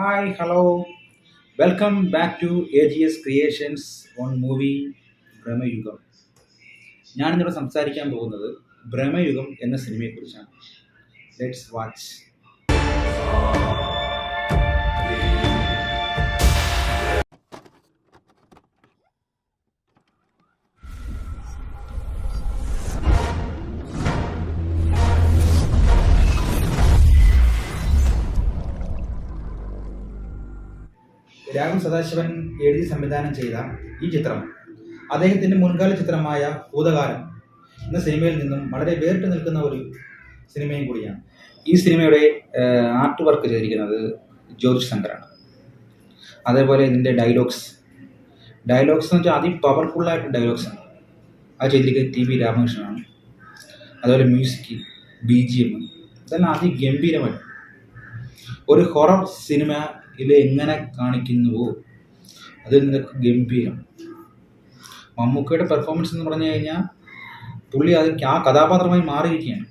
Hi, hello. Welcome back to AGS Creations on Movie Bramayugam. ഞാനിന്നിവിടെ സംസാരിക്കാൻ പോകുന്നത് ഭ്രമയുഗം എന്ന സിനിമയെക്കുറിച്ചാണ്. Let's watch. രാഘവ് സദാശിവൻ എഴുതി സംവിധാനം ചെയ്ത ഈ ചിത്രം അദ്ദേഹത്തിൻ്റെ മുൻകാല ചിത്രമായ ഭൂതകാലം എന്ന സിനിമയിൽ നിന്നും വളരെ വേറിട്ട് നിൽക്കുന്ന ഒരു സിനിമയും കൂടിയാണ്. ഈ സിനിമയുടെ ആർട്ട് വർക്ക് ചെയ്തിരിക്കുന്നത് ജ്യോതിഷ് ശങ്കറാണ്. അതേപോലെ ഇതിൻ്റെ ഡയലോഗ്സ് എന്ന് വെച്ചാൽ പവർഫുള്ളായിട്ട് ഡയലോഗ്സാണ്. അത് ചെയ്തിരിക്കുന്നത് ടി വി രാമകൃഷ്ണനാണ്. അതുപോലെ മ്യൂസിക്, BGM ഇതെല്ലാം അതിഗംഭീരമായിട്ട് ഒരു ഹൊറർ സിനിമയിൽ എങ്ങനെ കാണിക്കുന്നുവോ അതിൽ നിന്നൊക്കെ ഗംഭീരം. മമ്മൂക്കയുടെ പെർഫോമൻസ് എന്ന് പറഞ്ഞു കഴിഞ്ഞാൽ പുള്ളി അത് ആ കഥാപാത്രമായി മാറിയിരിക്കുകയാണ്.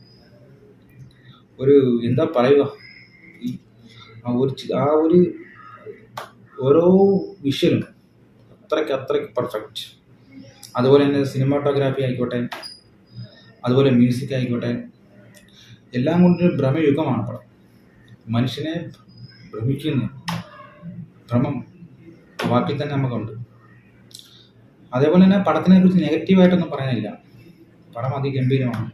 ഒരു എന്താ പറയുക, ആ ഒരു ഓരോ വിഷ്വലും അത്രയ്ക്ക് പെർഫെക്റ്റ്. അതുപോലെ തന്നെ സിനിമാറ്റോഗ്രാഫി ആയിക്കോട്ടെ, അതുപോലെ മ്യൂസിക് ആയിക്കോട്ടെ, എല്ലാം കൊണ്ടൊരു ഭ്രമയുഗമാണ് പടം. മനുഷ്യനെ ഭ്രമിക്കുന്നു, ഭ്രമം വാക്കിൽ തന്നെ നമുക്കുണ്ട്. അതേപോലെ തന്നെ പടത്തിനെ കുറിച്ച് നെഗറ്റീവായിട്ടൊന്നും പറയാനില്ല. പടം അതിഗംഭീരമാണ്.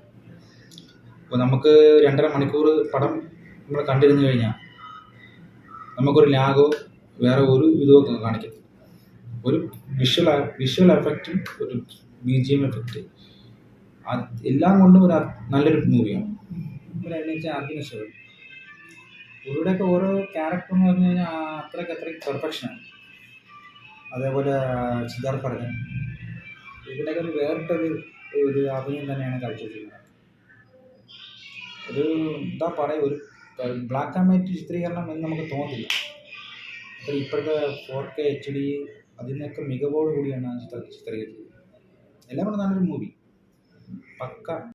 ഇപ്പോൾ നമുക്ക് 2.5 മണിക്കൂർ പടം നമ്മൾ കണ്ടിരുന്നു കഴിഞ്ഞാൽ നമുക്കൊരു ലാഗോ വേറെ ഒരു ഇതുമൊക്കെ കാണിക്കത്തില്ല. ഒരു വിഷ്വൽ എഫക്റ്റും ഒരു BGM എഫക്റ്റ് എല്ലാം കൊണ്ടും ഒരു നല്ലൊരു മൂവിയാണ്. അഗ്നിശ്വരൻ ഇവരുടെയൊക്കെ ഓരോ ക്യാരക്ടർ എന്ന് പറഞ്ഞു കഴിഞ്ഞാൽ അത്രയ്ക്ക് പെർഫെക്ഷനാണ്. അതേപോലെ സിദ്ധാർത്ഥ് ഭരതൻ, ഇതിൻ്റെയൊക്കെ ഒരു വേറിട്ടൊരു അഭിനയം തന്നെയാണ് കാഴ്ചവെച്ചിരിക്കുന്നത്. ഒരു എന്താ പറയുക, ഒരു ബ്ലാക്ക് ആൻഡ് വൈറ്റ് ചിത്രീകരണം എന്ന് നമുക്ക് തോന്നില്ല. അപ്പോൾ ഇപ്പോഴത്തെ 4K HD അതിനൊക്കെ മികവോട് കൂടിയാണ് ചിത്രീകരിച്ചത്. എല്ലാം കൂടെ നല്ലൊരു മൂവി, പക്ക